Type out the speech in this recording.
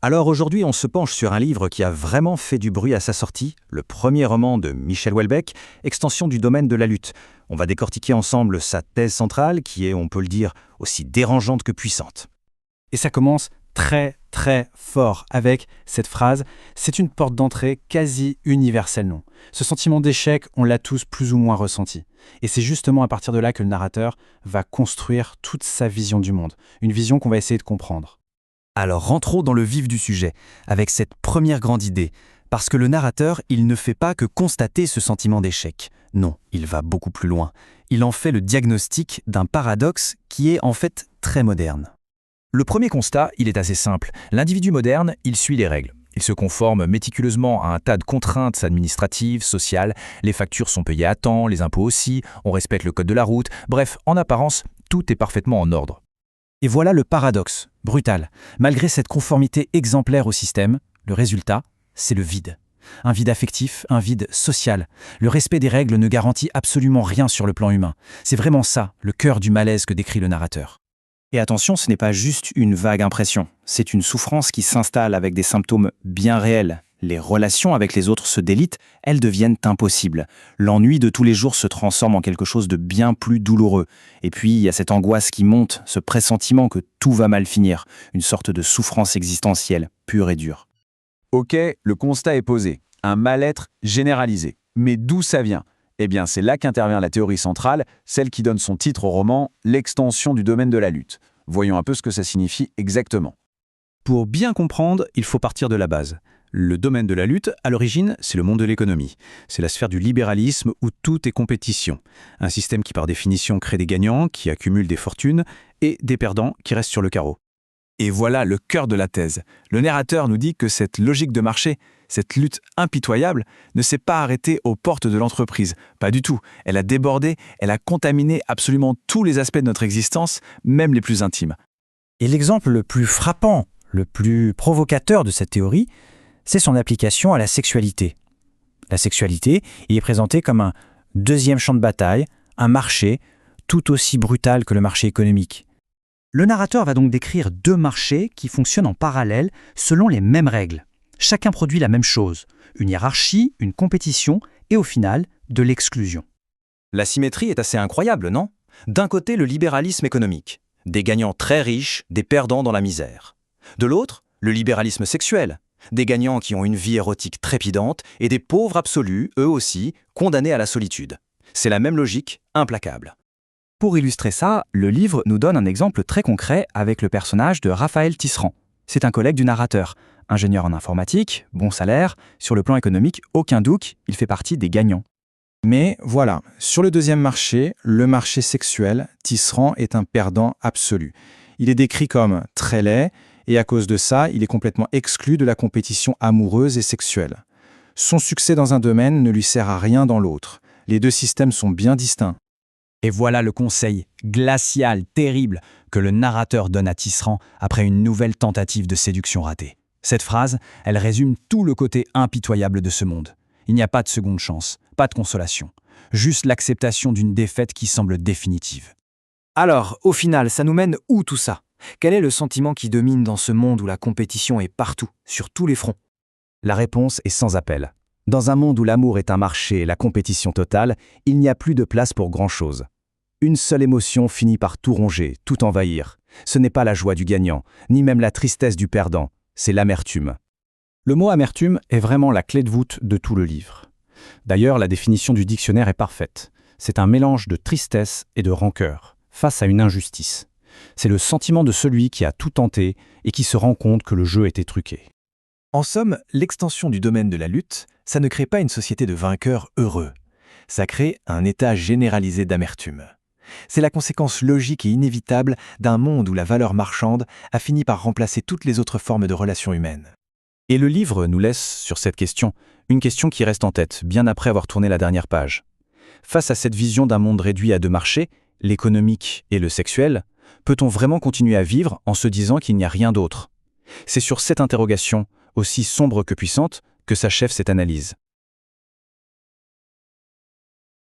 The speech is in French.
Alors aujourd'hui, on se penche sur un livre qui a vraiment fait du bruit à sa sortie, le premier roman de Michel Houellebecq, Extension du domaine de la lutte. On va décortiquer ensemble sa thèse centrale, qui est, on peut le dire, aussi dérangeante que puissante. Et ça commence très fort avec cette phrase « C'est une porte d'entrée quasi universelle, non ». Ce sentiment d'échec, on l'a tous plus ou moins ressenti. Et c'est justement à partir de là que le narrateur va construire toute sa vision du monde, une vision qu'on va essayer de comprendre. Alors rentrons dans le vif du sujet, avec cette première grande idée, parce que le narrateur, il ne fait pas que constater ce sentiment d'échec. Non, il va beaucoup plus loin. Il en fait le diagnostic d'un paradoxe qui est en fait très moderne. Le premier constat, il est assez simple. L'individu moderne, il suit les règles. Il se conforme méticuleusement à un tas de contraintes administratives, sociales. Les factures sont payées à temps, les impôts aussi, on respecte le code de la route. Bref, en apparence, tout est parfaitement en ordre. Et voilà le paradoxe, brutal. Malgré cette conformité exemplaire au système, le résultat, c'est le vide. Un vide affectif, un vide social. Le respect des règles ne garantit absolument rien sur le plan humain. C'est vraiment ça, le cœur du malaise que décrit le narrateur. Et attention, ce n'est pas juste une vague impression. C'est une souffrance qui s'installe avec des symptômes bien réels. Les relations avec les autres se délitent, elles deviennent impossibles. L'ennui de tous les jours se transforme en quelque chose de bien plus douloureux. Et puis, il y a cette angoisse qui monte, ce pressentiment que tout va mal finir, une sorte de souffrance existentielle, pure et dure. Ok, le constat est posé, un mal-être généralisé. Mais d'où ça vient ? Eh bien, c'est là qu'intervient la théorie centrale, celle qui donne son titre au roman « L'extension du domaine de la lutte ». Voyons un peu ce que ça signifie exactement. Pour bien comprendre, il faut partir de la base. Le domaine de la lutte, à l'origine, c'est le monde de l'économie. C'est la sphère du libéralisme où tout est compétition. Un système qui, par définition, crée des gagnants, qui accumulent des fortunes, et des perdants qui restent sur le carreau. Et voilà le cœur de la thèse. Le narrateur nous dit que cette logique de marché, cette lutte impitoyable, ne s'est pas arrêtée aux portes de l'entreprise. Pas du tout. Elle a débordé, elle a contaminé absolument tous les aspects de notre existence, même les plus intimes. Et l'exemple le plus frappant, le plus provocateur de cette théorie, c'est son application à la sexualité. La sexualité y est présentée comme un deuxième champ de bataille, un marché tout aussi brutal que le marché économique. Le narrateur va donc décrire deux marchés qui fonctionnent en parallèle selon les mêmes règles. Chacun produit la même chose, une hiérarchie, une compétition et au final, de l'exclusion. La symétrie est assez incroyable, non ? D'un côté, le libéralisme économique, des gagnants très riches, des perdants dans la misère. De l'autre, le libéralisme sexuel, des gagnants qui ont une vie érotique trépidante et des pauvres absolus, eux aussi, condamnés à la solitude. C'est la même logique, implacable. Pour illustrer ça, le livre nous donne un exemple très concret avec le personnage de Raphaël Tisserand. C'est un collègue du narrateur, ingénieur en informatique, bon salaire, sur le plan économique, aucun doute, il fait partie des gagnants. Mais voilà, sur le deuxième marché, le marché sexuel, Tisserand est un perdant absolu. Il est décrit comme très laid, et à cause de ça, il est complètement exclu de la compétition amoureuse et sexuelle. Son succès dans un domaine ne lui sert à rien dans l'autre. Les deux systèmes sont bien distincts. Et voilà le conseil glacial, terrible, que le narrateur donne à Tisserand après une nouvelle tentative de séduction ratée. Cette phrase, elle résume tout le côté impitoyable de ce monde. Il n'y a pas de seconde chance, pas de consolation. Juste l'acceptation d'une défaite qui semble définitive. Alors, au final, ça nous mène où tout ça ? Quel est le sentiment qui domine dans ce monde où la compétition est partout, sur tous les fronts ? La réponse est sans appel. Dans un monde où l'amour est un marché et la compétition totale, il n'y a plus de place pour grand-chose. Une seule émotion finit par tout ronger, tout envahir. Ce n'est pas la joie du gagnant, ni même la tristesse du perdant, c'est l'amertume. Le mot amertume est vraiment la clé de voûte de tout le livre. D'ailleurs, la définition du dictionnaire est parfaite. C'est un mélange de tristesse et de rancœur, face à une injustice. C'est le sentiment de celui qui a tout tenté et qui se rend compte que le jeu était truqué. En somme, l'extension du domaine de la lutte, ça ne crée pas une société de vainqueurs heureux. Ça crée un état généralisé d'amertume. C'est la conséquence logique et inévitable d'un monde où la valeur marchande a fini par remplacer toutes les autres formes de relations humaines. Et le livre nous laisse sur cette question, une question qui reste en tête, bien après avoir tourné la dernière page. Face à cette vision d'un monde réduit à deux marchés, l'économique et le sexuel, peut-on vraiment continuer à vivre en se disant qu'il n'y a rien d'autre ? C'est sur cette interrogation, aussi sombre que puissante, que s'achève cette analyse.